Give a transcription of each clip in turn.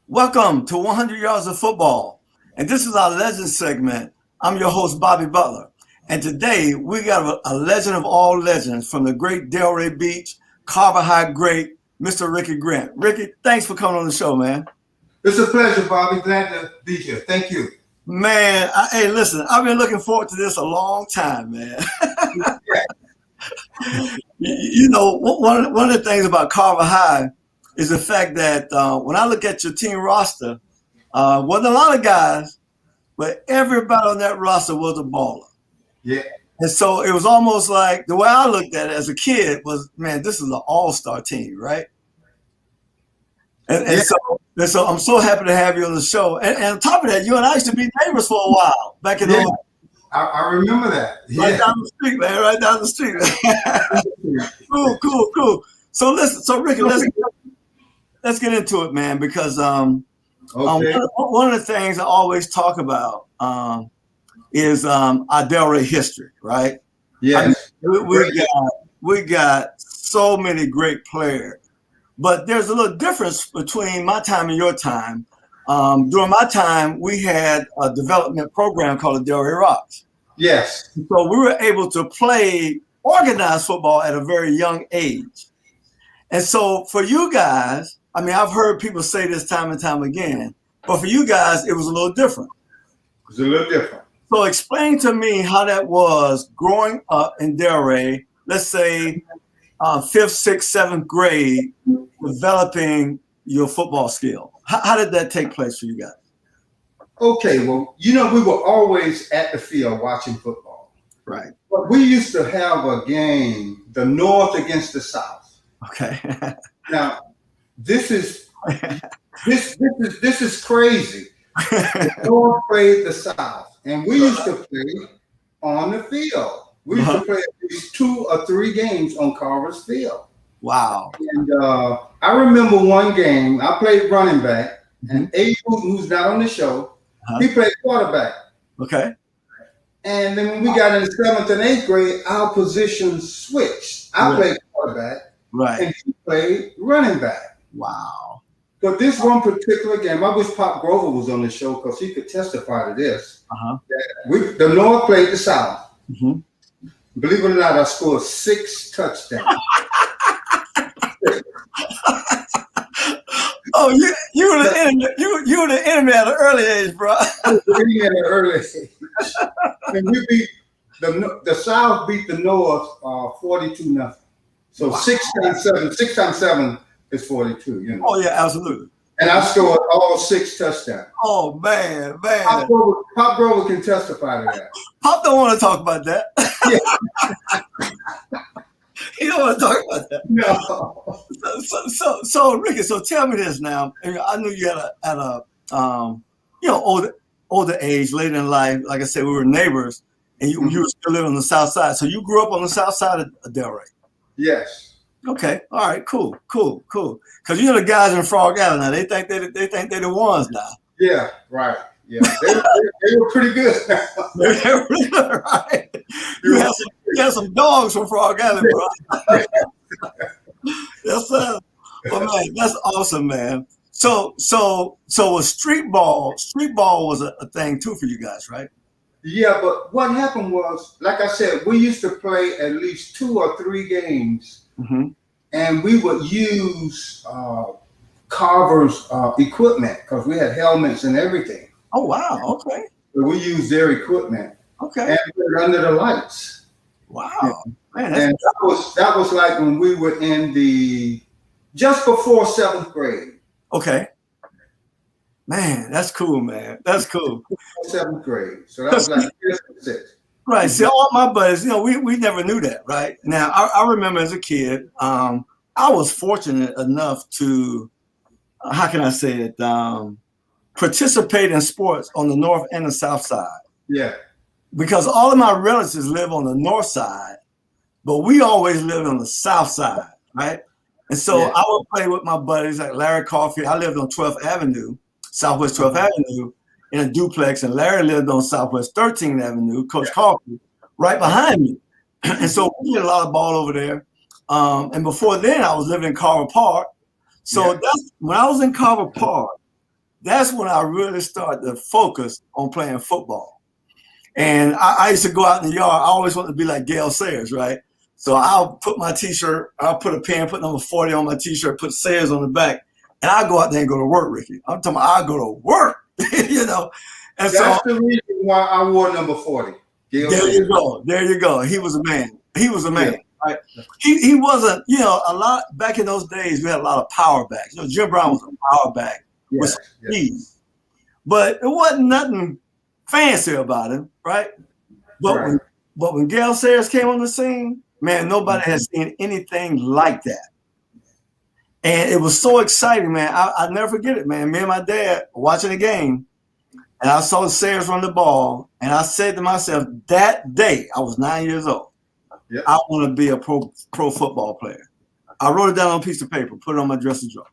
Welcome to 100 Yards of Football. And this is our legend segment. I'm your host, Bobby Butler. And today we got a legend of all legends from the great Delray Beach, Carver High great, Mr. Ricky Grant. Ricky, thanks for coming on the show, man. It's a pleasure, Bobby. Glad to be here. Thank you. Man, hey, listen, I've been looking forward to this a long time, man. You know, one of the things about Carver High is the fact that when I look at your team roster, wasn't a lot of guys, but everybody on that roster was a baller. Yeah. And so it was almost like the way I looked at it as a kid was, man, this is an all-star team, right? And so I'm so happy to have you on the show. And on top of that, you and I used to be neighbors for a while back in the I remember that. Right down the street, man. Right down the street. Cool. So Ricky, let's get into it, man, because one of the things I always talk about is our Delray history, right? Yes. We got so many great players, but there's a little difference between my time and your time. During my time, we had a development program called the Delray Rocks. Yes. So we were able to play organized football at a very young age. And so for you guys, I mean, I've heard people say this time and time again, but for you guys, it was a little different. It was a little different. So explain to me how that was growing up in Delray, let's say 5th, 6th, 7th grade, developing your football skill. How did that take place for you guys? Okay, well, you know, we were always at the field watching football. Right. But we used to have a game, the North against the South. Okay. Now, this is crazy. The North played the South, and we used to play on the field. We used to play at least 2 or 3 games on Carver's field. Wow. And I remember one game, I played running back, and Abraham Wooten, who's not on the show, he played quarterback. Okay. And then when we got in the 7th and 8th grade, our positions switched. I played quarterback, and he played running back. Wow. But this one particular game, I wish Pop Grover was on the show because he could testify to this. The North played the South. Believe it or not, I scored 6 touchdowns. Oh, you were the enemy at an early age, bro. I was the enemy at an early age. And we beat the South beat the North 42-0. So 6 times 7 is 42. You know. Oh yeah, absolutely. And I scored all 6 touchdowns. Oh man. Pop Grover can testify to that. Pop don't want to talk about that. He don't want to talk about that. No. So Ricky, so tell me this now. I knew you at a older age, later in life. Like I said, we were neighbors, and you were still living on the south side. So you grew up on the south side of Delray. Yes. Okay. All right. Cool. Because you know the guys in Frog Alley now. They think they're the ones now. Yeah. Right. Yeah. They were pretty good. They were really good, right? You had some dogs from Frog Alley, bro. Yes, sir. But man, that's awesome, man. So was street ball was a thing too for you guys, right? Yeah, but what happened was, like I said, we used to play at least 2 or 3 games, and we would use Carver's equipment because we had helmets and everything. Oh wow! Okay. So we used their equipment. Okay. And we were under the lights. Wow, man! And that was like when we were in just before 7th grade. Okay. Man, that's cool, man. That's cool. 7th grade. So that was like 5th or 6th. Right. See, all my buddies, we never knew that, right? Now, I remember as a kid, I was fortunate enough to, how can I say it, participate in sports on the north and the south side. Yeah. Because all of my relatives live on the north side, but we always lived on the south side, right? And so I would play with my buddies like Larry Coffey. I lived on 12th Avenue, Southwest 12th Avenue, in a duplex, and Larry lived on Southwest 13th Avenue, Coach Coffey, right behind me. And so we did a lot of ball over there. And before then, I was living in Carver Park. So that's when I was in Carver Park, that's when I really started to focus on playing football. And I used to go out in the yard. I always wanted to be like Gail Sayers, right? So I'll put my T-shirt, I'll put a pen, put number 40 on my T-shirt, put Sayers on the back, and I'll go out there and go to work, Ricky. I'm talking about I'll go to work, you know. And that's the reason why I wore number 40. Gail there Sayers. you go. There you go. He was a man. He was a man. Yeah. Right? He wasn't, you know, a lot back in those days, we had a lot of power backs. You know, Jim Brown was a power back with speed. But it wasn't nothing fancy about him, right? But when Gail Sayers came on the scene, man, nobody had seen anything like that. And it was so exciting, man. I'll never forget it, man. Me and my dad were watching a game, and I saw Sayers run the ball, and I said to myself, that day, I was 9 years old, I want to be a pro football player. I wrote it down on a piece of paper, put it on my dressing drawer.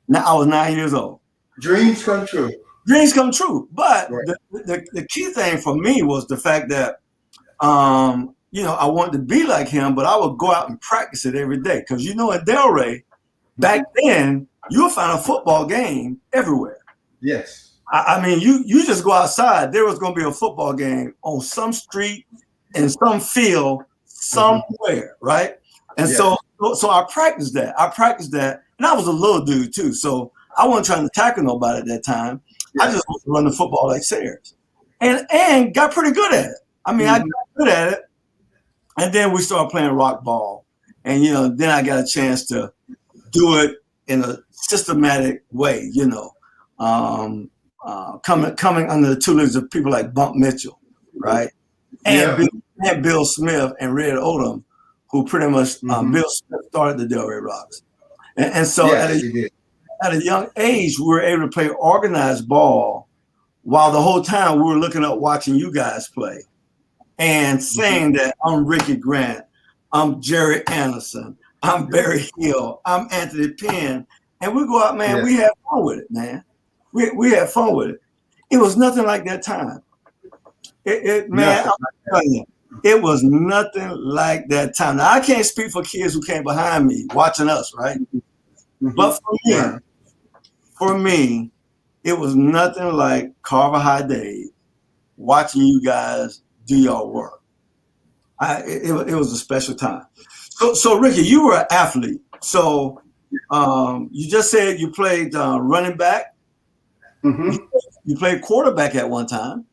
Now, I was 9 years old. Dreams come true. Dreams come true. But the key thing for me was the fact that, you know, I wanted to be like him, but I would go out and practice it every day. Because, you know, in Delray, back then, you'll find a football game everywhere. Yes. I mean, you just go outside. There was going to be a football game on some street, in some field, somewhere, right? And so I practiced that. And I was a little dude, too. So I wasn't trying to tackle nobody at that time. I just wanted to run the football like Sayers. And got pretty good at it. I mean, I got good at it. And then we started playing rock ball. And, you know, then I got a chance to do it in a systematic way, you know, coming under the tutelage of people like Bump Mitchell, right? And Bill Smith and Red Odom, who pretty much, Bill Smith started the Delray Rocks. And so at a young age, we were able to play organized ball while the whole time we were looking up watching you guys play and saying that I'm Ricky Grant, I'm Jerry Anderson, I'm Barry Hill, I'm Anthony Penn. And we go out, man, we had fun with it, man. We had fun with it. It was nothing like that time. Man, I'm telling you, it was nothing like that time. Now, I can't speak for kids who came behind me watching us, right? But for me, it was nothing like Carver High Days watching you guys do your work. It was a special time. So Ricky, you were an athlete. So you just said you played running back. You played quarterback at one time.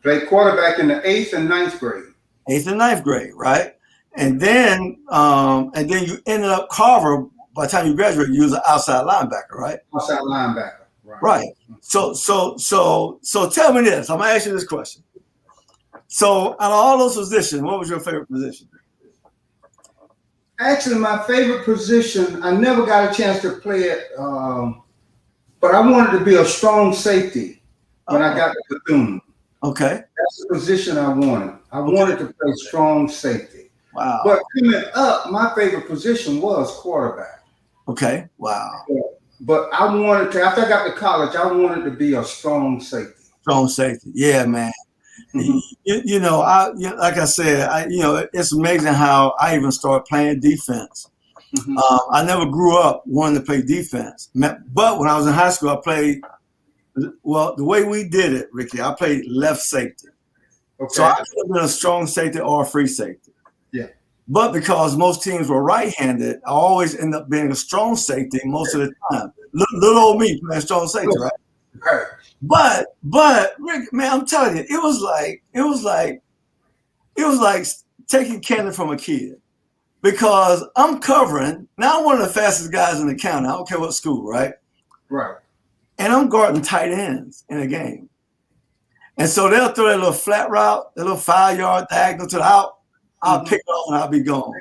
Played quarterback in the 8th and 9th grade. 8th and 9th grade, right? And then you ended up Carver. By the time you graduated, you was an outside linebacker, right? Outside linebacker, right. So tell me this. I'm gonna ask you this question. So out of all those positions, what was your favorite position? Actually, my favorite position, I never got a chance to play it, but I wanted to be a strong safety when I got to Bethune. Okay. That's the position I wanted. I wanted to play strong safety. Wow. But coming up, my favorite position was quarterback. Okay. Wow. But I wanted to, after I got to college, I wanted to be a strong safety. Strong safety. Yeah, man. You know, like I said, it's amazing how I even started playing defense. I never grew up wanting to play defense. But when I was in high school, I played, well, the way we did it, Ricky, I played left safety. Okay. So I could have been a strong safety or a free safety. Yeah. But because most teams were right-handed, I always end up being a strong safety most of the time. Little old me playing strong safety, right? Right. But Rick, man, I'm telling you, it was like taking candy from a kid, because I'm covering. Now I'm one of the fastest guys in the county. I don't care what school, right? Right. And I'm guarding tight ends in a game. And so they'll throw that little flat route, that little 5-yard diagonal to the out. I'll pick it up and I'll be gone.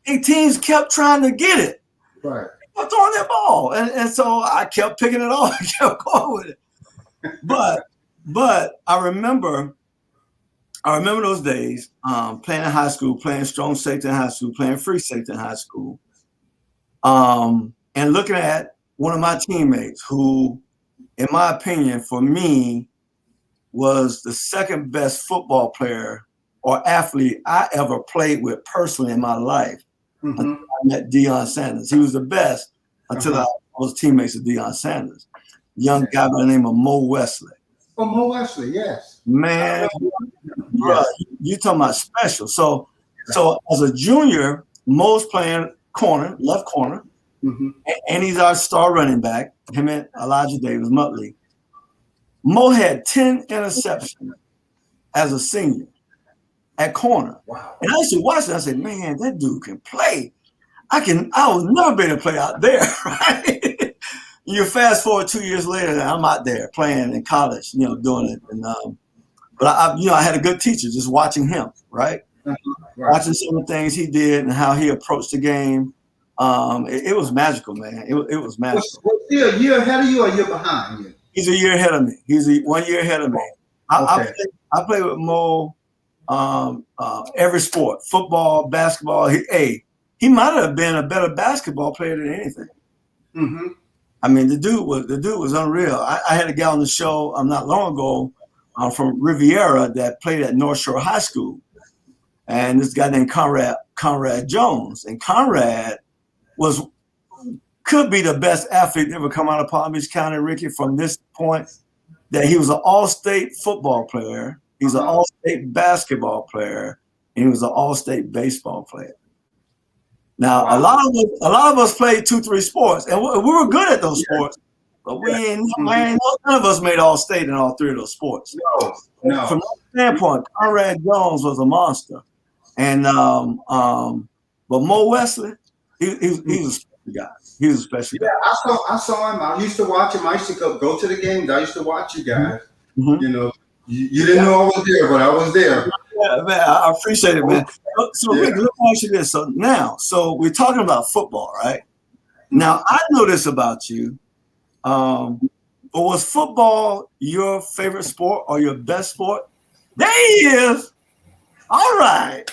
And teams kept trying to get it. Right. They kept throwing that ball. And so I kept picking it off and kept going with it. But I remember those days playing in high school, playing strong safety in high school, playing free safety in high school, and looking at one of my teammates who, in my opinion, for me, was the second best football player or athlete I ever played with personally in my life. Until I met Deion Sanders. He was the best until I was teammates with Deion Sanders. young guy by the name of Mo Wesley. Oh, Mo Wesley, yes. Man, bro, you talking about special. So as a junior, Mo's playing corner, left corner, and he's our star running back, him and Elijah Davis, Muttley. Mo had 10 interceptions as a senior at corner. Wow. And I used to watch it. I said, man, that dude can play. I was never be able to play out there, right? You fast forward 2 years later, and I'm out there playing in college, doing it. And but I had a good teacher just watching him, right? Watching some of the things he did and how he approached the game. It was magical, man. It was magical. Was he a year ahead of you or a year behind you? He's a year ahead of me. He's 1 year ahead of me. I play with Mo every sport, football, basketball. He might have been a better basketball player than anything. Mm-hmm. I mean, the dude was unreal. I had a guy on the show not long ago from Riviera that played at North Shore High School, and this guy named Conrad Jones. And Conrad could be the best athlete to ever come out of Palm Beach County, Ricky, from this point. That he was an all-state football player, he's an all-state basketball player, and he was an all-state baseball player. Now, a lot of us played 2-3 sports, and we were good at those sports, but none of us made all-state in all 3 of those sports. No. From that standpoint, Conrad Jones was a monster, and but Mo Wesley, he was a special guy. He was a special guy. Yeah, I saw him. I used to watch him. I used to go to the games. I used to watch you guys. Mm-hmm. You didn't know I was there, but I was there. Yeah, man, I appreciate it, man. So Rick, let me ask you this. So we're talking about football, right? Now, I know this about you. But was football your favorite sport or your best sport? There he is. All right.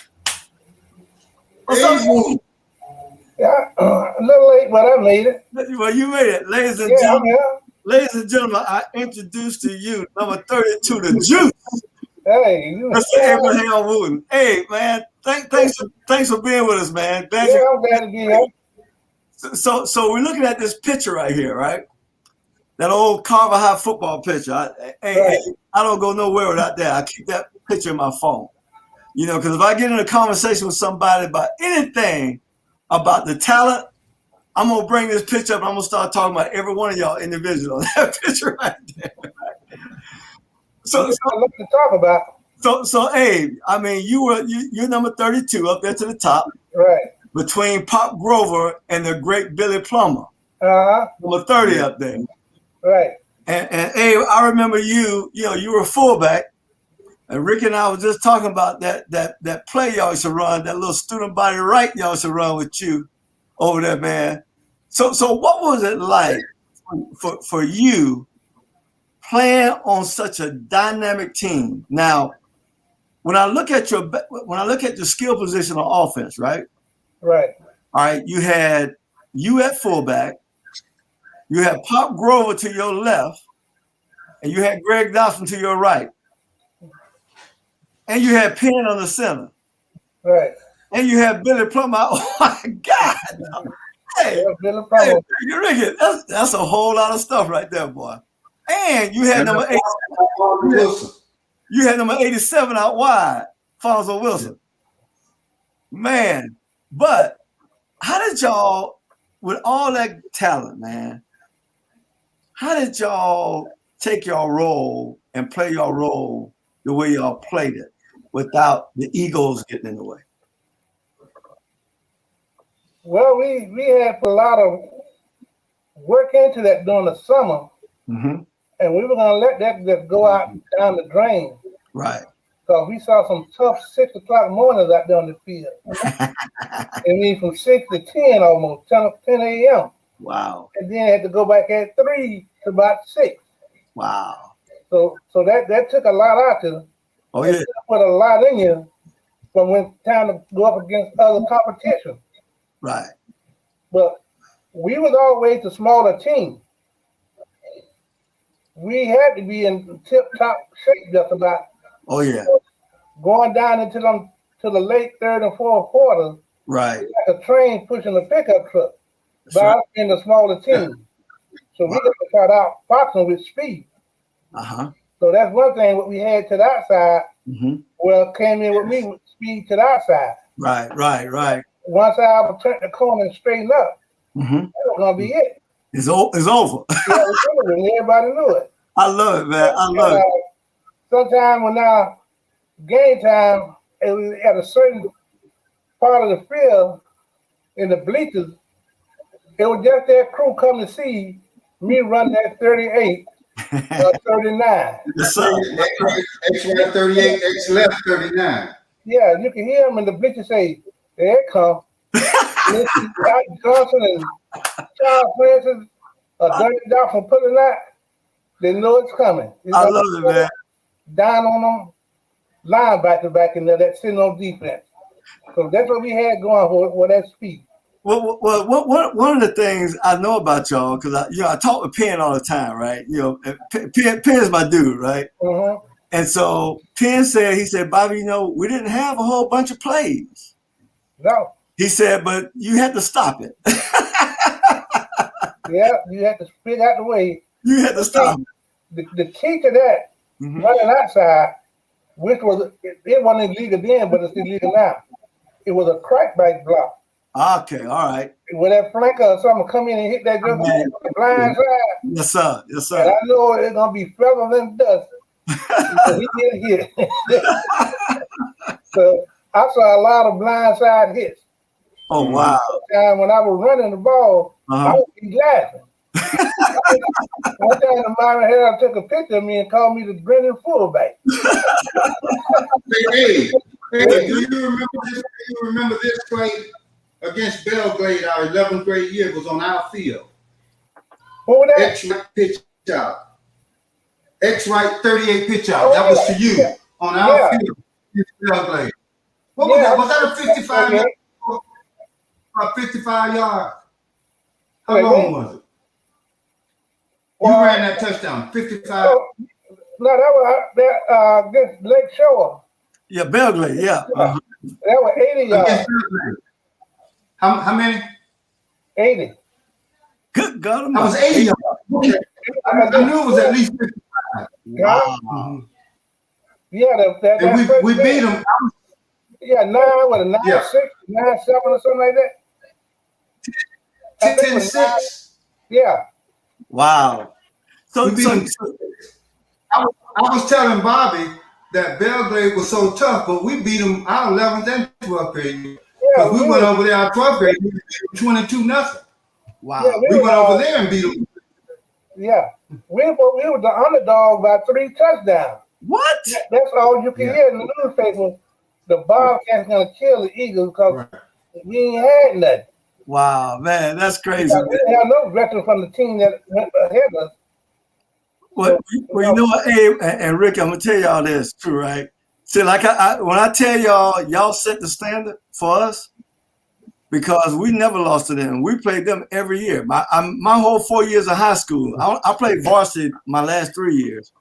What's up, Moon? Yeah, a little late, but I made it. Well, you made it. Ladies and gentlemen, I introduce to you number 32, the Juice. Hey, Mr. Abraham Wooten. Hey, man, thanks for being with us, man. I'm glad to be here. So we're looking at this picture right here, right? That old Carver High football picture. I don't go nowhere without that. I keep that picture in my phone. Because if I get in a conversation with somebody about anything about the talent, I'm going to bring this picture up and I'm going to start talking about every one of y'all individuals. That picture right there. So to talk about. So Abe, I mean, you're number 32 up there to the top. Right. Between Pop Grover and the great Billy Plummer. Number 30 up there. Right. And Abe, I remember you were a fullback. And Rick and I was just talking about that play y'all used to run, that little student body right y'all used to run with you over there, man. So what was it like for you playing on such a dynamic team? Now, when I look at your skill position on offense, right? Right. All right, you had you at fullback, you had Pop Grover to your left, and you had Greg Dawson to your right. And you had Penn on the center. Right. And you had Billy Plummer. Oh my God. Hey, Billy Plummer. Ricky, that's a whole lot of stuff right there, boy. And you had number 8. You had number 87 out wide, Fonzo Wilson. Man, but how did y'all, with all that talent, man, how did y'all take y'all role and play y'all role the way y'all played it without the egos getting in the way? Well, we had a lot of work into that during the summer, and we were going to let that just go out down the drain. Right. Because we saw some tough 6 o'clock mornings out there on the field. I mean, from 6 to 10 almost, 10 a.m. Wow. And then had to go back at 3 to about 6. Wow. So that took a lot out of you. Oh, yeah. Put a lot in you from when time to go up against other competition. Right. But we was always a smaller team. We had to be in tip-top shape just about. Oh, yeah. Going down into to the late third and fourth quarters. Right. Like a train pushing a pickup truck. But right. In the smaller team. So we got to start out boxing with speed. Uh-huh. So that's one thing what we had to the outside. Mm-hmm. Well, came in with me with speed to the outside. Right. Once I would turn the corner and straighten up, Mm-hmm. that was gonna be it. It's over. Yeah, it was over, and everybody knew it. I love it, man. I love it. Sometimes when now game time, it was at a certain part of the field in the bleachers, it was just that crew come to see me run that 38 or 39. Yes, sir. X right 38, X left 39. Yeah, you can hear them in the bleachers say, "There it come." Johnson and Charles Francis or Dirty Johnson pulling out, they know it's coming. I love it, man. Down on them linebacker back in there that's sitting on defense. So that's what we had going for that speed. Well, one of the things I know about y'all, because I talk with Penn all the time, right? Penn is my dude, right? Mm-hmm. And so Penn said, Bobby, we didn't have a whole bunch of plays. No. He said, but you had to stop it. Yeah, you had to figure out the way. You had to stop it. The key to that, running outside, which was, it wasn't illegal then, but it's illegal now. It was a crackback block. Okay, all right. When that flanker or something come in and hit that just blind side. Yes, sir. Yes, sir. And I know it's gonna be feathers and dust. He did hit. So I saw a lot of blind side hits. Oh wow! And when I was running the ball, I would be laughing. One time, the Myron Herald took a picture of me and called me the grinning fullback. Hey, do you remember this play against Belgrade? Our 11th grade year was on our field. What was that? X-right pitch out. X-right 38 pitch out. That was to you on our field against Belgrade. What was that? Was that a 55 yard? 55 yards. How long was it? You ran that touchdown, 55. No, that was against Lake Shore. Yeah, Belgrade, yeah. That was 80 yards. How many? 80. Good God. That was 80 yards. Okay. I knew it was at least 55. Wow. Yeah, and we beat them. Yeah, 9 with a 9-6, 9-7 or something like that. 10-6. Yeah. Wow. So I was telling Bobby that Belgrade was so tough, but we beat them our 11th and 12th grade. Because we went over there our 12th grade, we beat them 22-0. Wow. Yeah, we went over there and beat them. Yeah. We were the underdog by 3 touchdowns. What? That's all you can hear in the newspaper. The Bobcats gonna kill the Eagles because we ain't had nothing. Wow, man, that's crazy. We didn't have no veteran from the team that went ahead of us. Well, you know what, Abe and Rick, I'm gonna tell y'all this too, right? See, like when I tell y'all set the standard for us because we never lost to them. We played them every year. My whole 4 years of high school, I played varsity my last 3 years.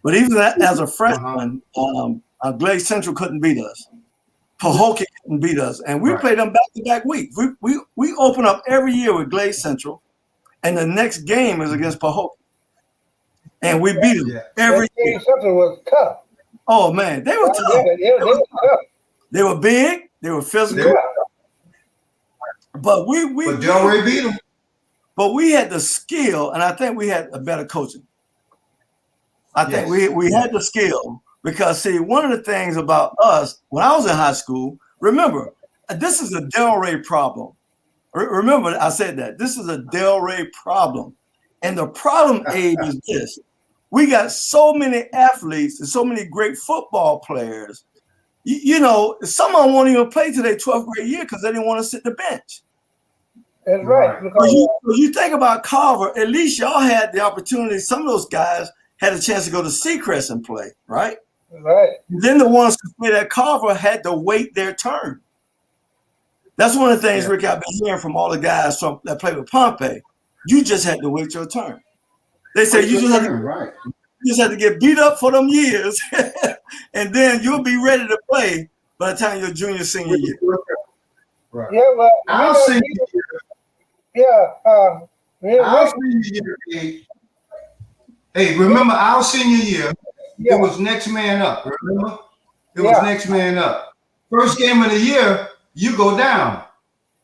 But even as a freshman, Glade Central couldn't beat us. Pahokee couldn't beat us, and we played them back-to-back weeks. We open up every year with Glade Central, and the next game is against Pahokee, and we beat them every year. Glade Central was tough. Oh man, they were tough. They were tough. They were big. They were physical. But But Delray beat them. But we had the skill, and I think we had a better coaching. I think we had the skill. Because, see, one of the things about us, when I was in high school, remember, this is a Delray problem. Remember, I said that. This is a Delray problem. And the problem, Abe, is this. We got so many athletes and so many great football players. Some of them won't even play to their 12th grade year because they didn't want to sit the bench. That's right. Because you think about Carver, at least y'all had the opportunity. Some of those guys had a chance to go to Seacrest and play, right? Right. Then the ones who played at Carver had to wait their turn. That's one of the things, Rick, I've been hearing from all the guys that play with Pompey. You just had to wait your turn. They say you just had to get beat up for them years, and then you'll be ready to play by the time your junior, senior year. Right. Yeah, well, I'll see. the Our senior year, hey, remember our senior year, it was next man up, remember? It was next man up. First game of the year, you go down.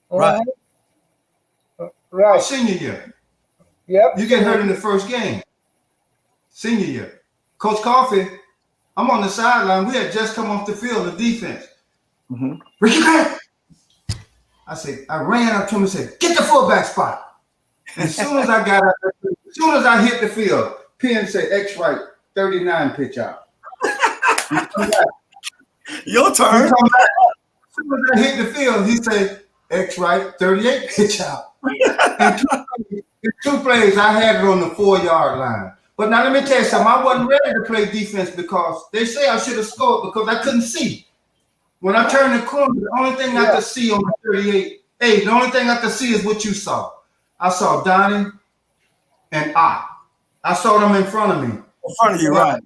Right. Our senior year. Yep. You get hurt in the first game. Senior year. Coach Coffey, I'm on the sideline. We had just come off the field of defense. Ricky Grant. I ran up to him and said, get the fullback spot. And as soon as I got up, as soon as I hit the field, Penn said, X right, 39 pitch out. Your turn. As soon as I hit the field, he said, X right, 38 pitch out. In two plays, I had it on the 4-yard line. But now let me tell you something. I wasn't ready to play defense because they say I should have scored because I couldn't see. When I turned the corner, the only thing I could see on the 38, the only thing I could see is what you saw. I saw Donnie and I saw them in front of me. In front of you, right.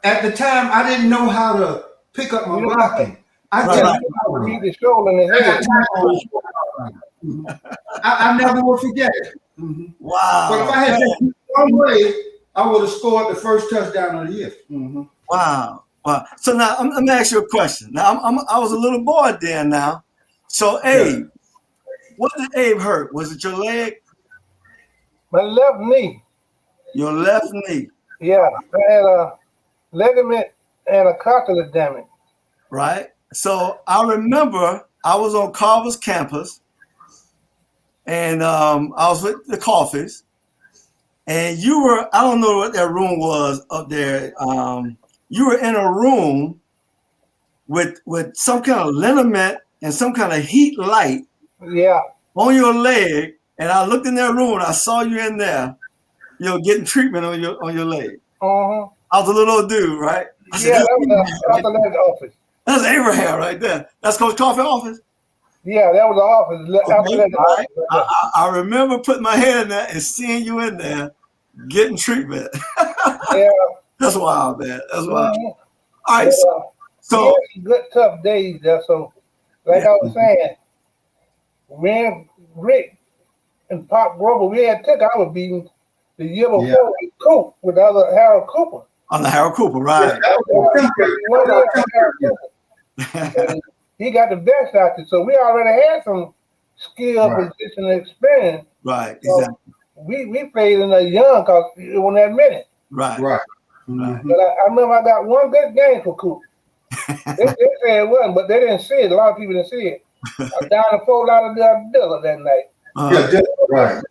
At the time, I didn't know how to pick up my blocking. I never will forget it. Wow. But if I had just one way, I would have scored the first touchdown of the year. Wow. Wow. So now I'm gonna ask you a question. Now I was a little bored then now. So Abe, what did Abe hurt? Was it your leg? My left knee. Your left knee. Yeah. I had a ligament and a cartilage damage. Right. So I remember I was on Carver's campus and I was with the Coffees. And you were, I don't know what that room was up there. You were in a room with some kind of liniment and some kind of heat light on your leg. And I looked in that room and I saw you in there, getting treatment on your leg. I was a little old dude, right? I said, that was the office. That's Abraham right there. That's Coach Coffee's office? Yeah, that was the office. Okay. I remember putting my head in there and seeing you in there getting treatment. That's wild, man. That's wild. All right. So good tough days there. So like I was saying, when Rick and Pop Grover, we had took our beating the year before with Coop with the other Harold Cooper. On the Harold Cooper, right. He got the best out there. So we already had some skill, position, and experience. Right, so exactly. We played in a young because it wasn't that many. Right. But I remember I got one good game for Coop. they said it wasn't, but they didn't see it. A lot of people didn't see it. I down the floor out of the Dilla that night. Right.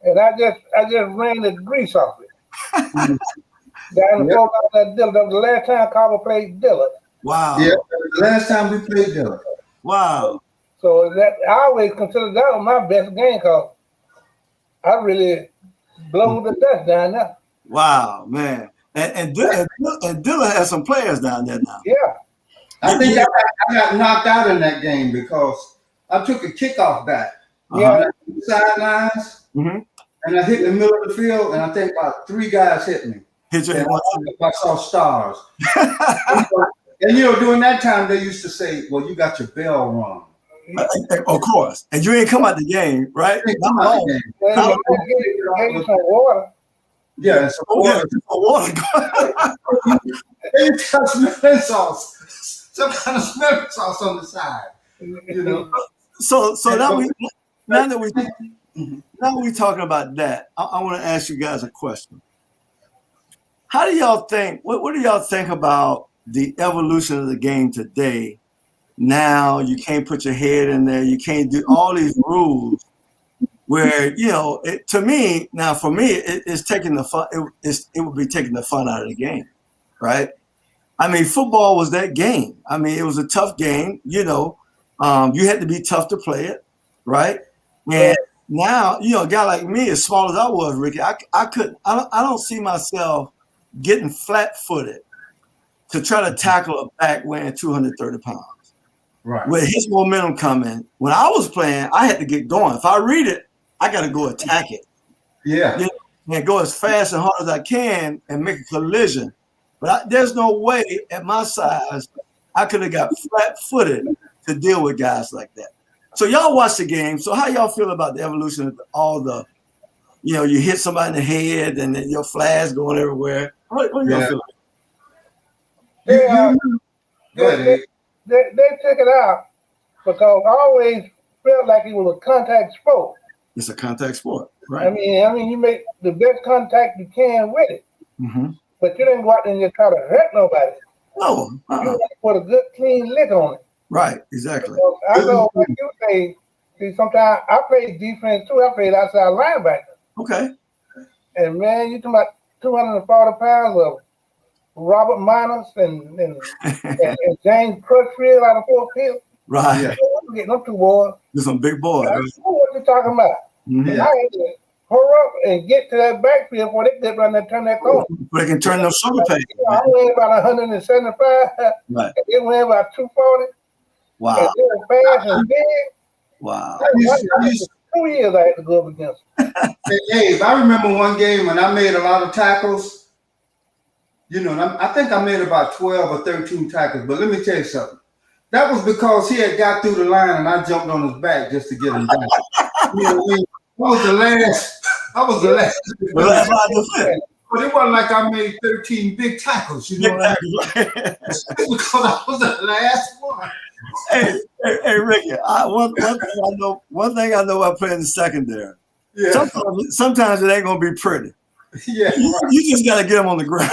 And I just ran the grease off it. Down the floor out of that Dilla. That was the last time Carver played Dilla. Wow. Yeah, the last time we played Dilla. Wow. So that I always consider that was my best game because I really blown the dust down there. Wow, man. And Dilla has some players down there now. Yeah. I think I got knocked out in that game because I took a kickoff back. Sidelines, and I hit the middle of the field, and I think about 3 guys hit me. Hit you. I saw stars. And during that time, they used to say, well, you got your bell rung. Of course. And you ain't come out the game, right? Come out the game. Some water. Yeah, some water. They got smelling sauce. Some kind of smelling sauce on the side. So now that we're talking about that, I want to ask you guys a question. How do y'all think? What do y'all think about the evolution of the game today? Now you can't put your head in there. You can't do all these rules. Where to me now, for me, it's taking the fun. It would be taking the fun out of the game, right? I mean, football was that game. I mean, it was a tough game. You had to be tough to play it, right? And now, a guy like me, as small as I was, Ricky, I don't see myself getting flat-footed to try to tackle a back weighing 230 pounds. Right. With his momentum coming, when I was playing, I had to get going. If I read it, I got to go attack it. Yeah. And go as fast and hard as I can and make a collision. But there's no way at my size I could have got flat-footed to deal with guys like that. So y'all watch the game. So how y'all feel about the evolution of all the, you hit somebody in the head and then your flags going everywhere? What y'all feel? They took it out because I always felt like it was a contact sport. It's a contact sport, right? I mean, you make the best contact you can with it, but you didn't go out there and just try to hurt nobody. No, you put a good clean lick on it. Right, exactly. So I know what you say. See, sometimes I played defense too. I played outside linebacker. Okay. And man, you talking about 240 pounds of Robert Minus and James Crutchfield out of Fort Hill. Right. Yeah. I'm getting them two boys. There's some big boys. I know what you're talking about. And I had to hurry up and get to that backfield before they get run there, turn that corner. They can turn those shoulder pads. I weighed about 175. Right. It weighed about 240. Wow. And they were fast and big. Wow. 2 years I had to go up against them. Hey, I remember one game when I made a lot of tackles. I think I made about 12 or 13 tackles. But let me tell you something. That was because he had got through the line and I jumped on his back just to get him down. I was the last. But it wasn't like I made 13 big tackles, you know what I mean? Because I was the last one. Hey, Ricky. One thing I know about playing the secondary. Yeah. Sometimes it ain't gonna be pretty. Yeah, you just gotta get them on the ground.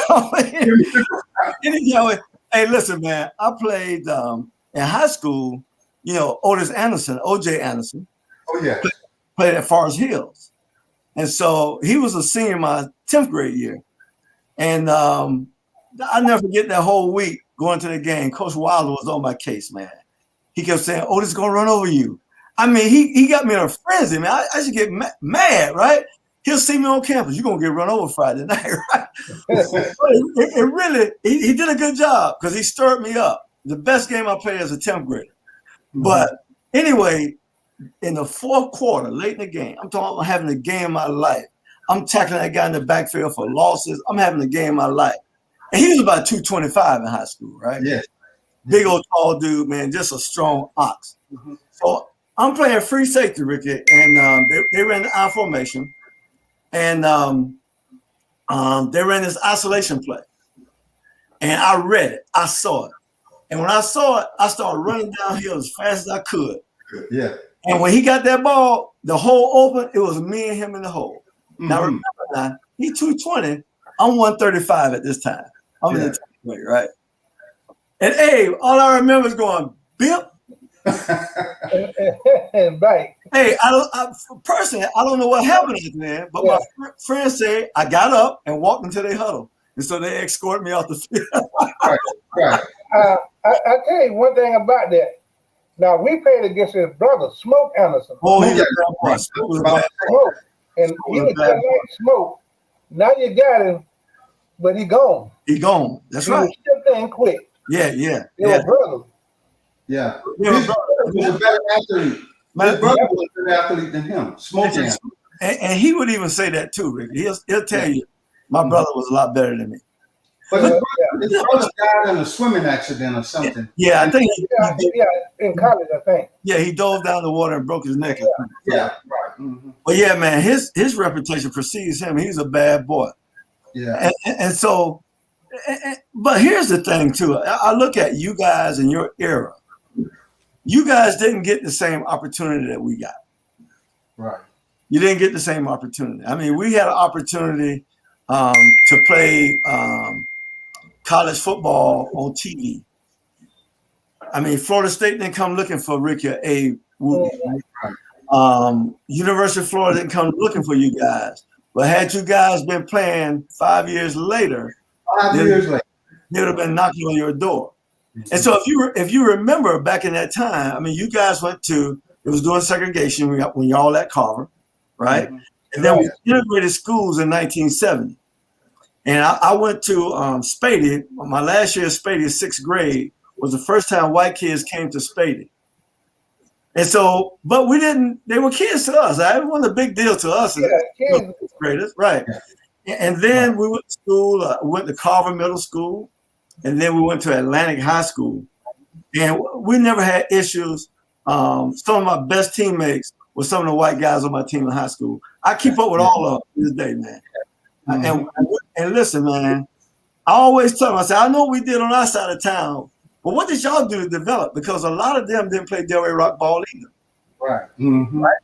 Hey, listen, man. I played in high school. OJ Anderson. Oh yeah. Played at Forest Hills, and so he was a senior my 10th grade year, and I never forget that whole week going to the game. Coach Wilder was on my case, man. He kept saying, "Oh, this is gonna run over you." I mean, he got me in a frenzy, man. I should get mad, right? He'll see me on campus. You're gonna get run over Friday night, right? it really, he did a good job because he stirred me up. The best game I played as a 10th grader. But anyway, in the fourth quarter, late in the game, I'm talking about having the game of my life. I'm tackling that guy in the backfield for losses. I'm having the game of my life. And he was about 225 in high school, right? Yeah. Big old tall dude, man, just a strong ox. So I'm playing free safety, Ricky, and they ran the I formation. And they ran this isolation play. And I read it. I saw it. And when I saw it, I started running downhill as fast as I could. Yeah. And when he got that ball, the hole open, it was me and him in the hole. Now, remember he's 220. I'm 135 at this time. I'm in the 10th grade, right? And Abe, all I remember is going, bip. Right. Hey, personally, I don't know what happened at the end, but my friends said I got up and walked into their huddle. And so they escorted me off the field. Right. I tell you one thing about that. Now, we played against his brother, Smoke Anderson. Oh, he was Smoke. And he was just like Smoke. Now you got him, but he gone. He gone. That's right. He was still quick. Yeah. They were brothers. Yeah. He was a better athlete. My brother was a better athlete than him. Smoke Anderson. And he would even say that too, Rick. He'll tell you, my brother was a lot better than me. But his brother died in a swimming accident or something. Yeah, I think in college, I think. Yeah, he dove down the water and broke his neck. Yeah, right. But yeah, man, his reputation precedes him. He's a bad boy. Yeah. And so, but here's the thing too. I look at you guys in your era. You guys didn't get the same opportunity that we got. Right. You didn't get the same opportunity. I mean, we had an opportunity to play college football on TV. I mean, Florida State didn't come looking for Ricky or Abe Wooten. University of Florida didn't come looking for you guys. But had you guys been playing 5 years later, they would have been knocking on your door. And so if you remember back in that time, I mean, you guys went to, it was during segregation when y'all at Carver, right? And then we integrated schools in 1970. And I went to Spady. My last year of Spady, 6th grade, was the first time white kids came to Spady. And so, but we didn't, they were kids to us. It wasn't a big deal to us as graders, right? And then we went to school, went to Carver Middle School, and then we went to Atlantic High School. And we never had issues Some of my best teammates were some of the white guys on my team in high school. I keep up with all of them to this day, man. And listen, man, I always tell them, I say, I know what we did on our side of town, but what did y'all do to develop? Because a lot of them didn't play Delray Rock ball either. Right. Right.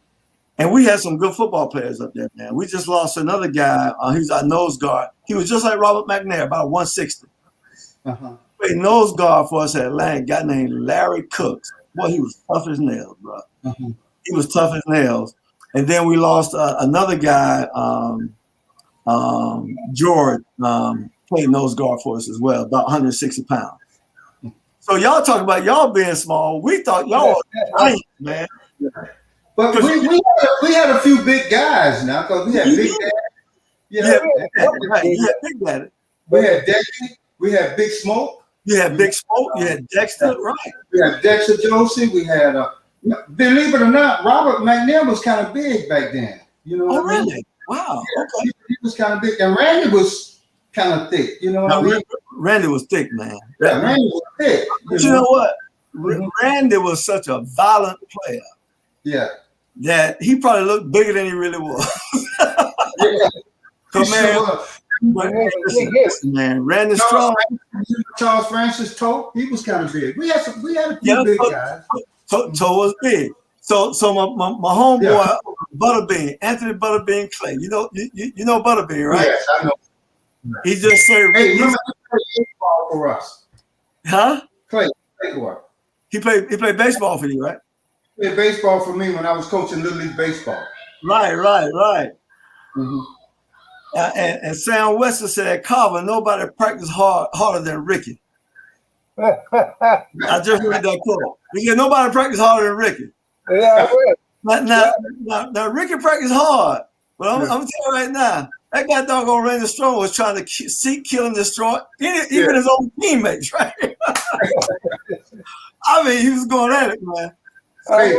And we had some good football players up there, man. We just lost another guy. He was our nose guard. He was just like Robert McNair, about 160. Played nose guard for us at Atlanta, a guy named Larry Cooks. Boy, he was tough as nails, bro. He was tough as nails. And then we lost another guy, George, played nose guard for us as well, about 160 pounds. So y'all talk about y'all being small. We thought y'all were giants, man. But we had a few big guys now because we had big guys. You had Big Daddy. We had Dexter. We had Big Smoke. You had Big Smoke. You had Dexter, right? We had Dexter Josie. We had, believe it or not, Robert McNair was kind of big back then. You know what I mean? Really? Wow. Yeah, okay. He was kind of big. And Randy was kind of thick. You know what I mean? Randy was thick, man. Yeah, Randy was thick. But you know what? Randy was such a violent player. Yeah. That he probably looked bigger than he really was. Man, Randy Strong. Charles Francis Toe, he was kind of big. We had a few big guys. Toe was big. So my homeboy Butterbean, Anthony Butterbean Clay. You know Butterbean, right? Yes, I know. He just served. Hey, remember he played baseball for us? Huh? Clay for us. He played baseball for you, right? Played baseball for me when I was coaching Little League baseball. Right. And Sam Wester said at Carver, nobody practiced harder than Ricky. I just read that quote. He said nobody practiced harder than Ricky. Yeah, Now Ricky practiced hard, but I'm telling you right now, that guy doggone Randy Strong was trying to seek, kill, and destroy even his own teammates, right? I mean, he was going at it, man. Hey,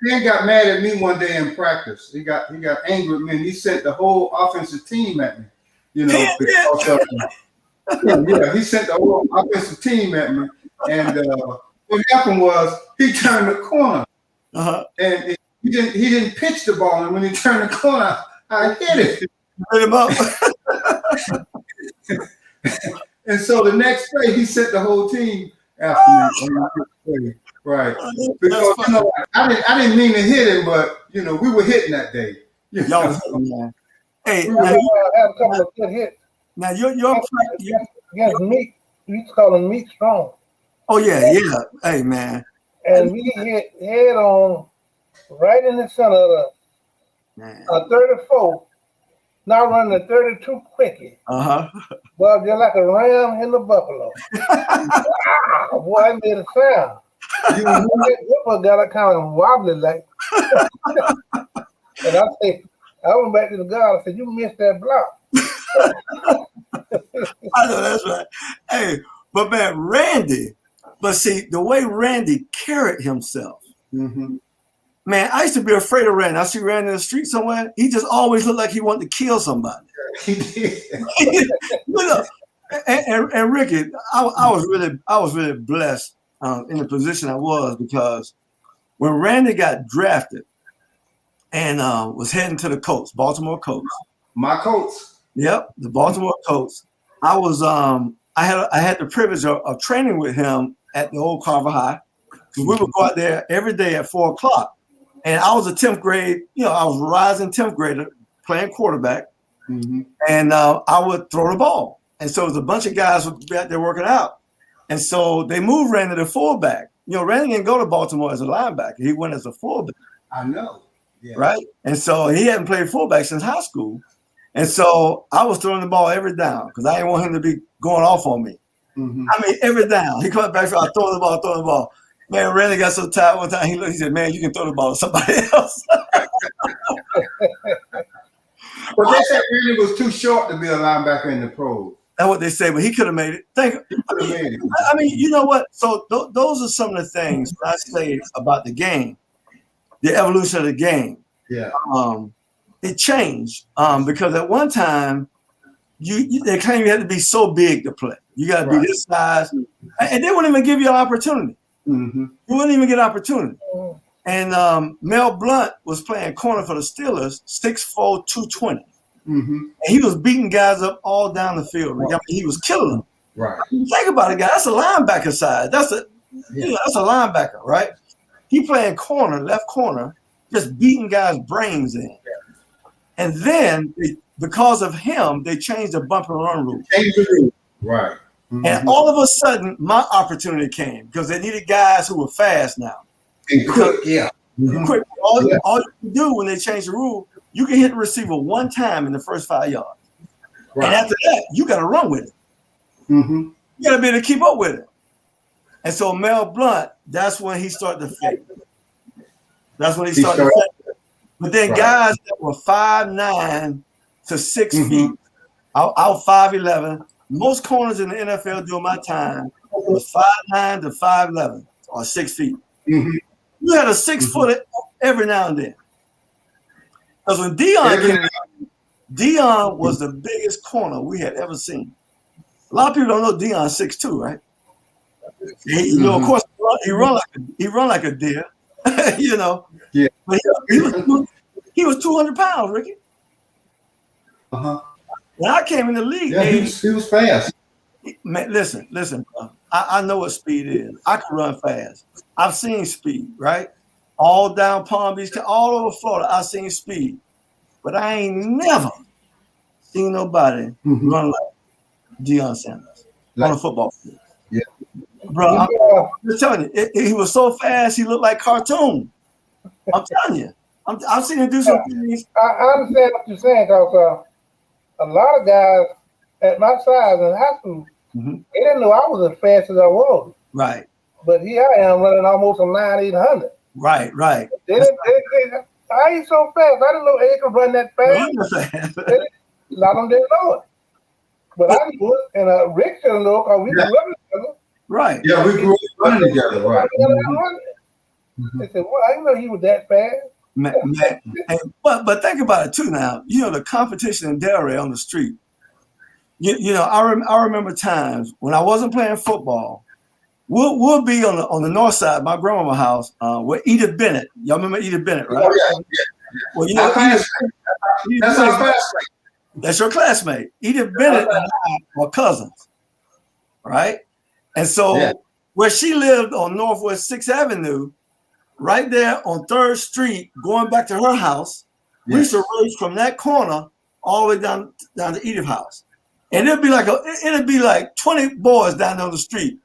he got mad at me one day in practice. He got angry at me, and he sent the whole offensive team at me. You know, because he sent the whole offensive team at me. And what happened was he turned the corner, and he didn't pitch the ball. And when he turned the corner, I hit it. Hit him up. And so the next play, he sent the whole team after me. Right, because I didn't mean to hit him, but we were hitting that day. Y'all was hitting, man. Hey, had a couple of good hits. Now your Meek, we used to call him Meek Strong. Oh yeah. Hey man. And we hit head on right in the center of a 34. Now running a 32 quickie. Well, just like a ram in the buffalo. Wow, boy, I made a sound. That got a kind of wobbly like. And I went back to the guy and said, "You missed that block." I know that's right. Hey, but man, Randy. But see, the way Randy carried himself, man, I used to be afraid of Randy. I see Randy in the street somewhere. He just always looked like he wanted to kill somebody. He did. And Ricky, I was really blessed in the position I was, because when Randy got drafted and was heading to the Colts, Baltimore Colts. My Colts. Yep, the Baltimore Colts. I was I had the privilege of training with him at the old Carver High, because we would go out there every day at 4:00. And I was a 10th grade, I was a rising 10th grader playing quarterback, and I would throw the ball. And so it was a bunch of guys who would be out there working out. And so they moved Randy to fullback. Randy didn't go to Baltimore as a linebacker. He went as a fullback. I know. Yeah. Right? And so he hadn't played fullback since high school. And so I was throwing the ball every down because I didn't want him to be going off on me. I mean, every down. He comes back, I throw the ball. Man, Randy got so tired one time, he said, "Man, you can throw the ball to somebody else." But they said Randy was too short to be a linebacker in the pros. That's what they say, but he could have made it. I mean, you know what? So those are some of the things I say about the game, the evolution of the game. Yeah. It changed because at one time, they claim you had to be so big to play. You got to be this size, and they wouldn't even give you an opportunity. You wouldn't even get opportunity. And Mel Blount was playing corner for the Steelers, 6'4", 220. And he was beating guys up all down the field. I mean, he was killing them. Right. Think about it, guys. That's a linebacker size. That's a linebacker, right? He playing corner, left corner, just beating guys' brains in. And then because of him, they changed the bump and run rule. Right. And all of a sudden, my opportunity came because they needed guys who were fast now. And quick, Quick. All you can do when they change the rule, you can hit the receiver one time in the first 5 yards. Right. And after that, you got to run with it. You got to be able to keep up with it. And so Mel Blount, that's when he started to fake. But then guys that were 5'9" to 6 feet, out 5'11", most corners in the NFL during my time was 5'9" to 5'11" or 6 feet. You had a 6-footer every now and then. Because when Dion came in, Dion was the biggest corner we had ever seen. A lot of people don't know Dion's 6'2", right? Of course, he run like a deer, you know. Yeah. But he was 200 pounds, Ricky. When I came in the league, he was fast. Man, listen, bro. I know what speed is. I can run fast. I've seen speed, right? All down Palm Beach, all over Florida, I've seen speed. But I ain't never seen nobody run like Deion Sanders on a football field. Yeah. Bro, I'm just telling you, he was so fast, he looked like cartoon. I'm telling you. I've seen him do some things. I understand what you're saying, because a lot of guys at my size in high school, they didn't know I was as fast as I was. Right. But here I am running almost a 9,800. Right. I ain't so fast. I didn't know they could run that fast. A lot of them didn't know it. But I knew it, and Rick didn't know because we were running together. Right. Yeah, we grew up running together. Right. They said, well, I didn't know he was that fast. Man, but think about it too now. You know, the competition in Delray on the street. You know, I remember times when I wasn't playing football. We'll be on the north side, my grandmama's house, with Edith Bennett. Y'all remember Edith Bennett, right? Oh, yeah. Well, you know, that's our classmate. That's your classmate. Edith Bennett and I were cousins, right? And so where she lived on Northwest 6th Avenue, right there on 3rd Street, going back to her house, we used to race from that corner all the way down to Edith's house. And it'd be like 20 boys down on the street.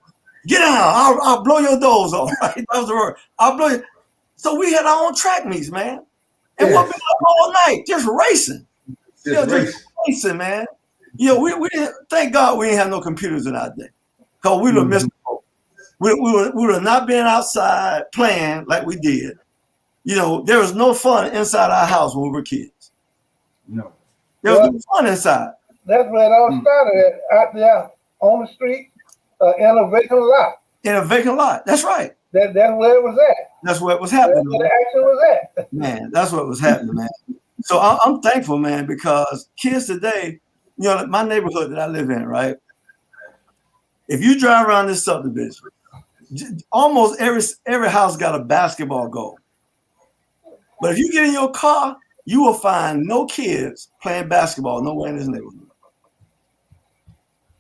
Get down, I'll blow your doors off, right? That was the word. I'll blow you. So we had our own track meets, man. And we'll be up all night, just racing. Just racing, man. You know, we thank God we didn't have no computers in our day. Because we would have missed the boat. We would have not been outside playing like we did. You know, there was no fun inside our house when we were kids. No. There was no fun inside. That's where it all started, out there on the street, in a vacant lot. In a vacant lot. That's right. That's where it was at. That's where it was happening. That's where the action was at. Man, that's what was happening, man. So I'm thankful, man, because kids today, you know, my neighborhood that I live in, right? If you drive around this subdivision, almost every house got a basketball goal. But if you get in your car, you will find no kids playing basketball nowhere in this neighborhood.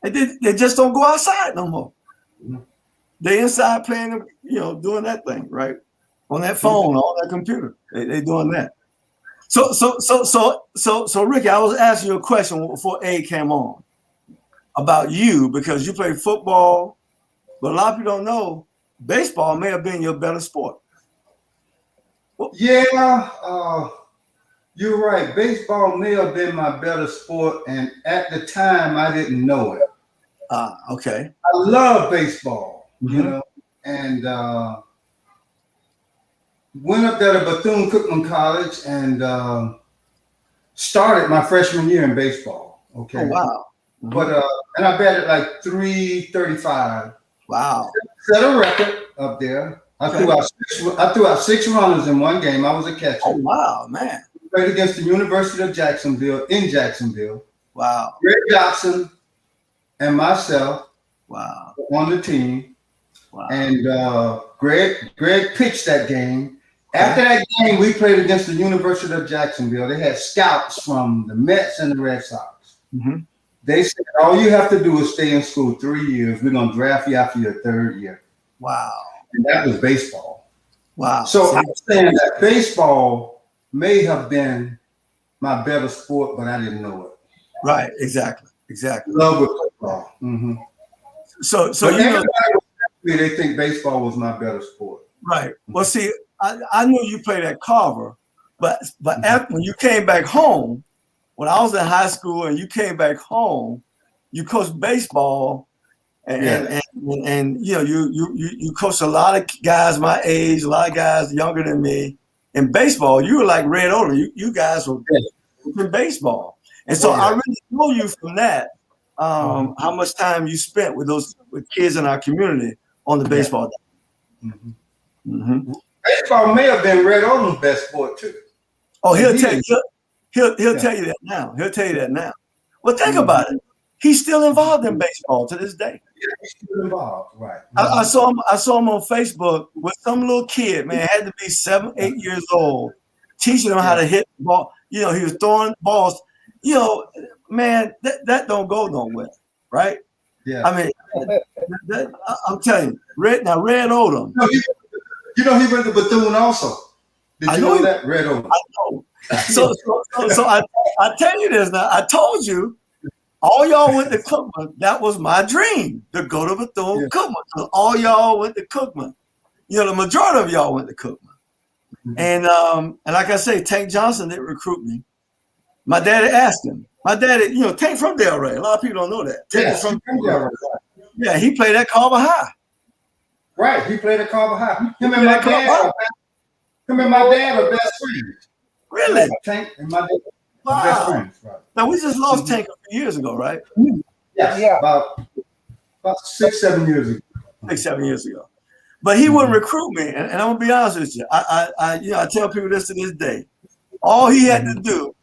They just don't go outside no more. They inside playing, you know, doing that thing, right? On that phone, on that computer. They doing that. So Ricky, I was asking you a question before A came on about you, because you play football, but a lot of people don't know baseball may have been your better sport. Yeah, you're right. Baseball may have been my better sport, and at the time I didn't know it. Okay. I love baseball, you know, and went up there to Bethune-Cookman College and started my freshman year in baseball. Okay. Oh, wow. But and I batted like .335. Wow. Set a record up there. I threw out 6 runners in one game. I was a catcher. Oh, wow, man. Played against the University of Jacksonville in Jacksonville. Wow. Greg Dotson and myself on the team. Wow. And Greg pitched that game. After that game, we played against the University of Jacksonville. They had scouts from the Mets and the Red Sox. Mm-hmm. They said, all you have to do is stay in school 3 years. We're going to draft you after your third year. Wow. And that was baseball. Wow. So I'm saying that baseball may have been my better sport, but I didn't know it. Right. Exactly. Love with football. Mm-hmm. So but everybody they think baseball was my better sport. Right. Well, see, I knew you played at Carver, but after, when you came back home, when I was in high school and you came back home, you coached baseball, and you know you coached a lot of guys my age, a lot of guys younger than me. In baseball, you were like Red Odom. You guys were in baseball, and so I really know you from that. How much time you spent with kids in our community on the baseball team. Mm-hmm. Mm-hmm. Baseball may have been Red Odom's best sport too. Oh, he'll tell you that now. He'll tell you that now. Well, think about it. He's still involved in baseball to this day. Yeah, he's still involved, right? I saw him on Facebook with some little kid, man, had to be 7, 8 years old, teaching him how to hit the ball. You know, he was throwing balls. You know, man, that don't go nowhere, right? Yeah. I mean, I'm telling you, Red Odom. You know, he went to Bethune also. Did you know that? Red Odom. I know. So I tell you this now. I told you, all y'all went to Cookman. That was my dream, to go to Bethune Cookman. So all y'all went to Cookman. You know, the majority of y'all went to Cookman. Mm-hmm. And like I say, Tank Johnson didn't recruit me. My daddy asked him. My daddy, you know, Tank from Delray. A lot of people don't know that. Tank is from Delray. Yeah, he played at Carver High. Right, he played at Carver High. Him and my dad are best friends. Really? Tank and my dad are best friends. Right. Now, we just lost Tank a few years ago, right? Yes, yeah. About 6, 7 years ago. 6, 7 years ago. But he wouldn't recruit me. And I'm going to be honest with you. I tell people this to this day. All he had to do,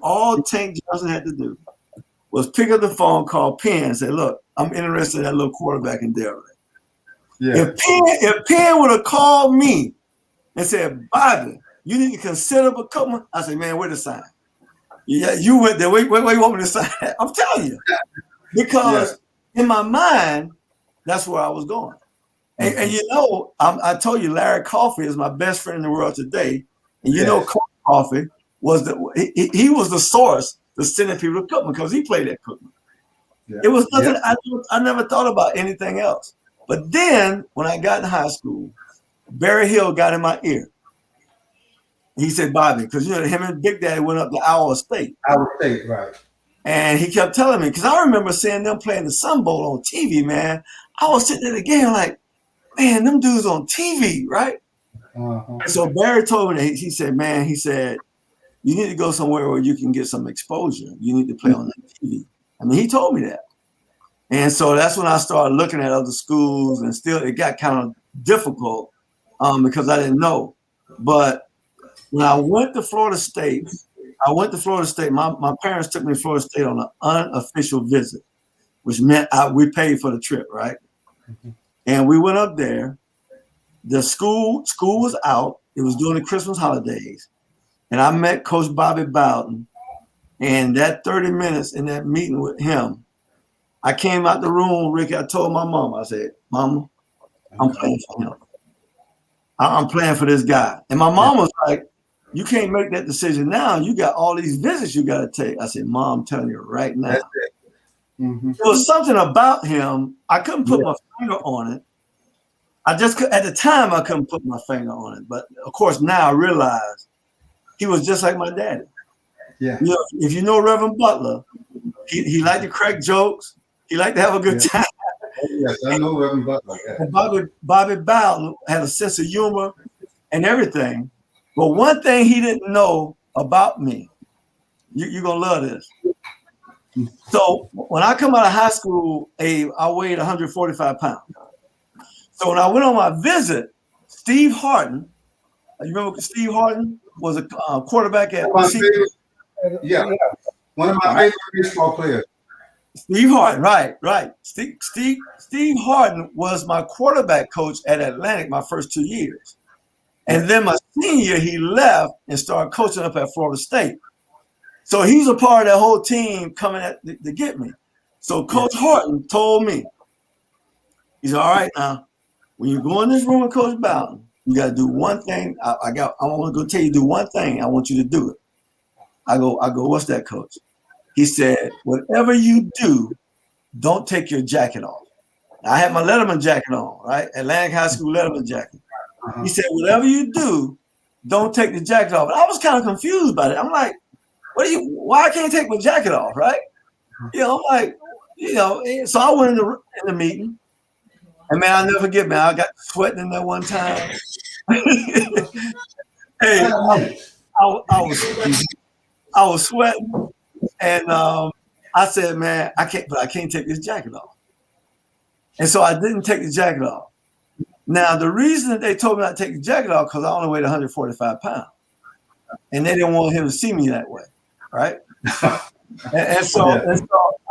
all Tank Johnson had to do was pick up the phone, call Penn, and say, look, I'm interested in that little quarterback in Delray. Yeah. If Penn would have called me and said, Bobby, you need to consider becoming, I said, man, where to sign? Yeah, you went there. Where you want me to sign? I'm telling you. Because in my mind, that's where I was going. And you know, I told you Larry Coffey is my best friend in the world today. And you know, Coffey was he was the source to sending people to Cookman because he played at Cookman. Yeah. It was nothing. I never thought about anything else. But then when I got in high school, Barry Hill got in my ear. He said, Bobby, because, you know, him and Big Daddy went up to Iowa State. Iowa State, right. And he kept telling me, because I remember seeing them playing the Sun Bowl on TV, man. I was sitting there again like, man, them dudes on TV, right? Uh-huh. And so Barry told me that he said, man, he said, you need to go somewhere where you can get some exposure. You need to play on that TV. I mean, he told me that. And so that's when I started looking at other schools, and still it got kind of difficult because I didn't know. But when I went to Florida State, my parents took me to Florida State on an unofficial visit, which meant we paid for the trip, right? Mm-hmm. And we went up there. The school was out. It was during the Christmas holidays. And I met Coach Bobby Butler. And that 30 minutes in that meeting with him, I came out the room, Ricky. I told my mom, I said, Mama, I'm playing for him. I'm playing for this guy. And my mom was like, you can't make that decision now. You got all these visits you got to take. I said, Mom, I'm telling you right now. Mm-hmm. There was something about him. I couldn't put my finger on it. At the time, I couldn't put my finger on it. But of course, now I realize he was just like my daddy. Yeah. You know, if you know Reverend Butler, he liked to crack jokes. He liked to have a good time. Yes, I know Reverend Butler. Yeah. And Bobby Butler had a sense of humor and everything. But one thing he didn't know about me, you're going to love this. So when I come out of high school, I weighed 145 pounds. So when I went on my visit, Steve Harden, you remember Steve Harden was a quarterback at one of my favorite baseball players. Steve Harden, right. Steve Harden was my quarterback coach at Atlantic my first 2 years. And then my senior year, he left and started coaching up at Florida State. So he's a part of that whole team coming to get me. So Coach Harden told me, he said, all right, now, when you go in this room with Coach Bowden, you got to do one thing. I want to go tell you to do one thing. I want you to do it. I go, what's that, Coach? He said, whatever you do, don't take your jacket off. I had my Letterman jacket on, right? Atlantic High School Letterman jacket. He said, whatever you do, don't take the jacket off. And I was kind of confused by it. I'm like, why can't I take my jacket off, right? I'm like, so I went in the meeting. And man, I'll never forget, man, I got sweating in there one time. Hey, I was sweating. And I said, man, I can't take this jacket off. And so I didn't take the jacket off. Now, the reason that they told me not to take the jacket off because I only weighed 145 pounds. And they didn't want him to see me that way, right? and so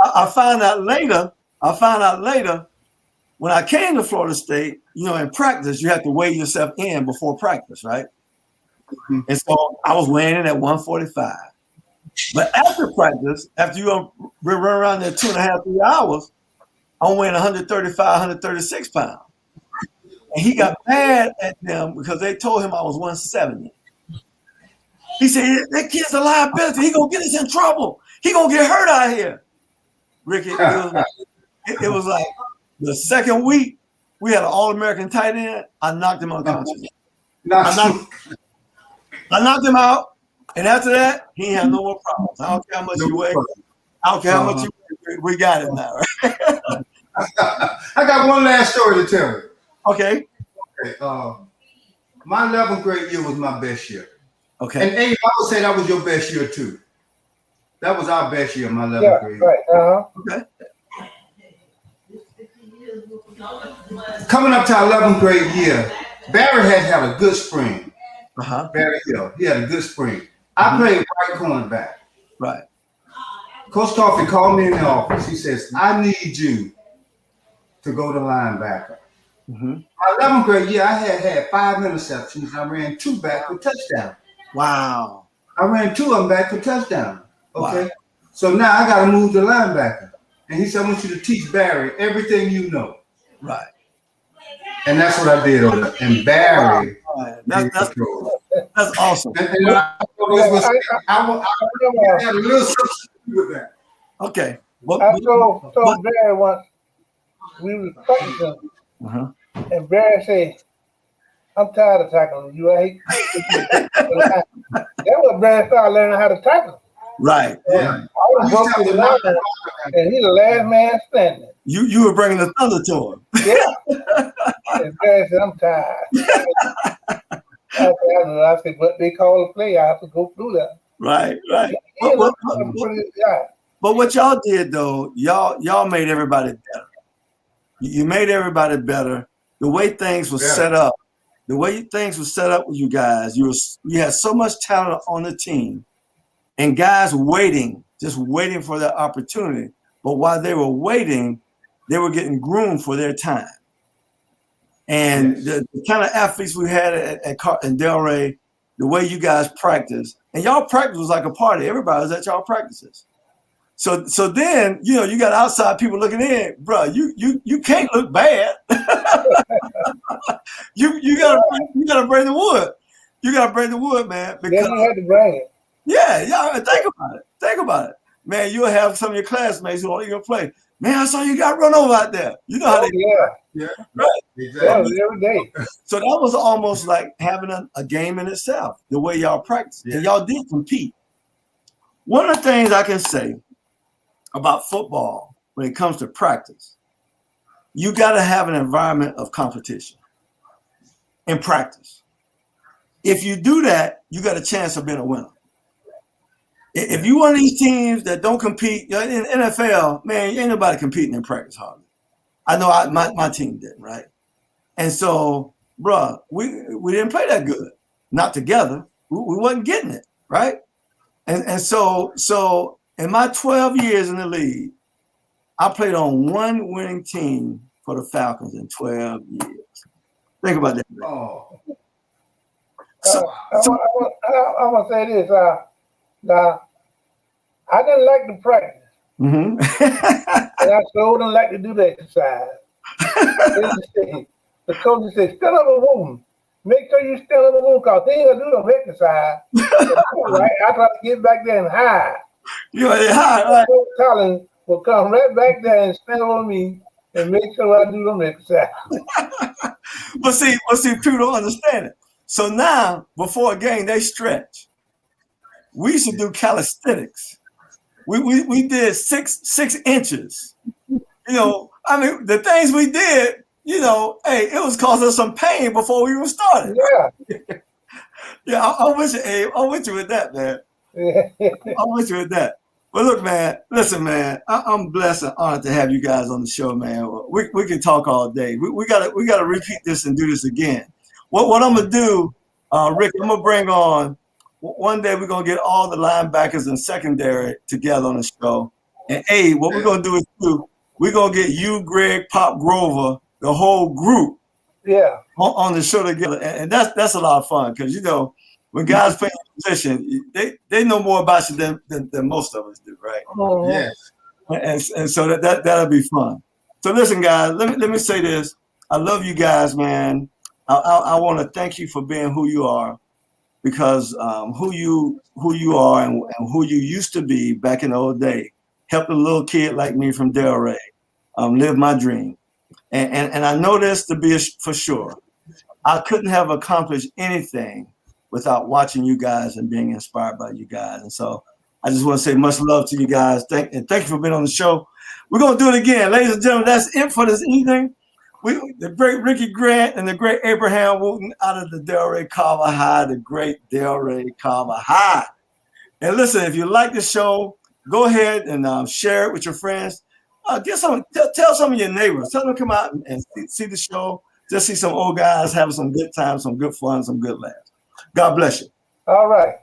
I found out later when I came to Florida State, in practice, you have to weigh yourself in before practice, right? And so I was weighing in at 145. But after practice, after you run around there 2.5, 3 hours, I'm weighing 135, 136 pounds. And he got mad at them because they told him I was 170. He said, that kid's a liability. He gonna get us in trouble. He gonna get hurt out here. Ricky, it was like the second week, we had an All-American tight end. I knocked him unconscious. I knocked him out. And after that, he ain't had no more problems. I don't care how much you weigh. I don't care how much you weigh. We got it now, right? I got one last story to tell you. Okay. My 11th grade year was my best year. Okay. And I would say that was your best year too. That was our best year, my 11th grade year. Right. Okay. Coming up to our 11th grade year, Barry had a good spring. Barry Hill, he had a good spring. I played right cornerback. Right. Coach Coffey called me in the office. He says, I need you to go to linebacker. My 11th grade year, I had 5 interceptions. I ran 2 back for touchdown. Wow. I ran 2 of them back for touchdown. Okay. Wow. So now I got to move to linebacker. And he said, I want you to teach Barry everything you know. Right. And that's what I did on it. And Barry. Right. That's awesome. And I had a little something to do with that. Okay. I told Barry once, we was practicing, and Barry said, I'm tired of tackling you. I hate That's what Barry started learning how to tackle. Right. Yeah. I was broke the line, and he's the last man standing. You were bringing the thunder to him. Yeah. And Barry said, I'm tired. I said, but they call a play. I have to go through that. Right. But what y'all did though, y'all made everybody better. You made everybody better. The way things were set up, with you guys, you had so much talent on the team, and guys just waiting for that opportunity. But while they were waiting, they were getting groomed for their time. And the kind of athletes we had at Delray, the way you guys practice, and y'all practice was like a party. Everybody was at y'all practices. So then, you got outside people looking in, bro. You can't look bad. you gotta bring the wood. You gotta bring the wood, man. Because you had to bring it. Yeah. Think about it, man. You'll have some of your classmates who don't even play. Man, I saw you got run over out there. You know how they Yeah. Right. Exactly. Every day. So that was almost like having a game in itself, the way y'all practice. And y'all did compete. One of the things I can say about football when it comes to practice, you got to have an environment of competition in practice. If you do that, you got a chance of being a winner. If you one of these teams that don't compete in NFL, man, ain't nobody competing in practice hardly. I know my team didn't, right? And so, bruh, we didn't play that good. Not together. We wasn't getting it, right? And so in my 12 years in the league, I played on one winning team for the Falcons in 12 years. Think about that. Oh. I'm gonna say this. Now, I didn't like to practice, and I sure didn't like to do the exercise. The coach said, "Stand up and move. Make sure you stand up and move, cause they ain't gonna do no exercise." Right? I try to get back there and hide. Right? Coach Collins will come right back there and stand on me and make sure I do them exercise. But see, people don't understand it. So now, before a game, they stretch. We used to do calisthenics. We did six inches. I mean, the things we did, hey, it was causing us some pain before we even started. Yeah. Yeah, I'm with you, Abe. I'm with you with that, man. I'm with you with that. But look, man, listen, man, I'm blessed and honored to have you guys on the show, man. We can talk all day. We gotta repeat this and do this again. What I'm gonna do, Rick, I'm gonna bring on. One day we're gonna get all the linebackers and secondary together on the show. And Abe, what we're gonna do is we're gonna get you, Greg, Pop Grover, the whole group, on the show together. And that's a lot of fun because when guys play a position, they know more about you than most of us do, right? Oh, yes. And so that'll be fun. So listen, guys, let me say this. I love you guys, man. I want to thank you for being who you are, because who you are and who you used to be back in the old day helped a little kid like me from Delray live my dream. And I know this to be for sure. I couldn't have accomplished anything without watching you guys and being inspired by you guys. And so I just want to say much love to you guys. Thank you for being on the show. We're going to do it again. Ladies and gentlemen, that's it for this evening. The great Ricky Grant and the great Abraham Wooten out of the Delray Carver High, the great Delray Carver High. And listen, if you like the show, go ahead and share it with your friends. Tell some of your neighbors. Tell them to come out and see the show. Just see some old guys having some good times, some good fun, some good laughs. God bless you. All right.